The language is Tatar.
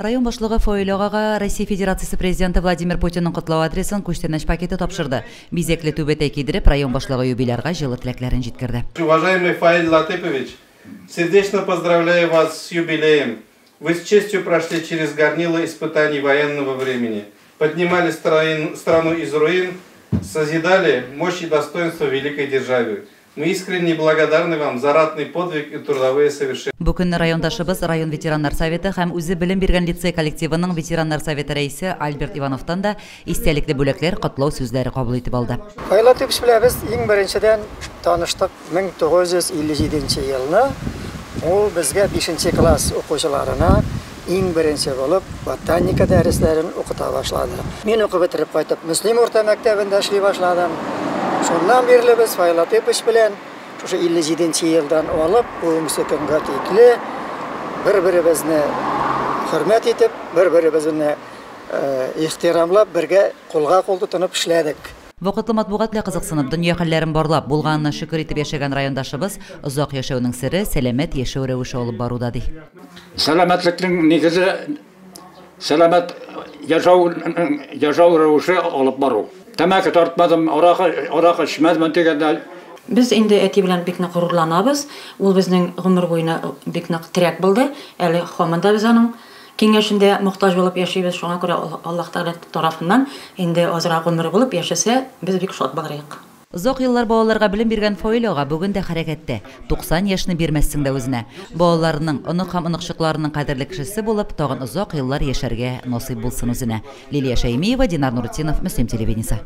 Район башлыгы Фойлогага Россия Федерациясы президенты Владимир Путинның котлау адресын күчтәнәч пакеты тапшырды. Бизекле түбәтәй кидереп, район башлыгы юбилярга җылы теләкләрен җиткерде. Уважаемый Фаиль Латыпович, сердечно поздравляю вас с юбилеем. Вы с честью прошли через горнило испытаний военного времени, поднимали страну из руин, созидали мощь и достоинство великой державы. Мы искренне благодарны вам за ратный подвиг и трудовые совершения. Бүген райондашыбыз район ветераннар советы һәм үзе белем биргән лицей коллективының ветераннар советы рәисе Альберт Ивановтан да истәлекле бүләкләр, котлау сүзләре кабул итеп алды. Фаил Латыпович белән без иң беренчедән таныштык 1957 елны. Ул безгә 5нче класс укучыларына иң беренче булып ботаника дәресләрен укыта башлады. Мин укып бетереп кайтып, Мөслим урта мәктәбендә эшли башладым. Шуннан бирле без Фаил Латыпович белән шушы 57 елдан алып, бүгенге көнгә тикле бер-беребезне хөрмәт итеп, бер-беребезне ихтирамлап, бергә кулга-кул тотынып эшләдек. Вакытлы матбугат белән кызыксынып, дөнья хәлләрен барлап, булганына шөкер итеп яшәгән райондашыбыз озак яшәүнең сире сәламәт яшәү рәвеше алып баруда ди. Сәламәтлекнең нигезе сәламәт яшәү рәвеше алып бару. Тәмәке тартмадым, аракы эчмәдем дигәндә. Без инде әти белән бик нык горурланабыз. Ул безнең гомер буена бик нык терәк булды. Әле һаманда без аның киңәшендә мохтаҗ булып яшибез. Шуңа күрә Аллаһ Тәгалә тарафыннан инде азрак гомер булып яшәсә, без бик шат булырык. Озак еллар балаларга белем биргән Фойлога бүген дә хәрәкәттә. 90 яшьне бирмәссең дә үзенә. Балаларның, онык һәм оныкчыкларының кадерле кешесе булып, тагын озак еллар яшәргә насыйп булсын үзенә. Лилия Шәймиева, Динар Нуртдинов, Мөслим телевидениесе.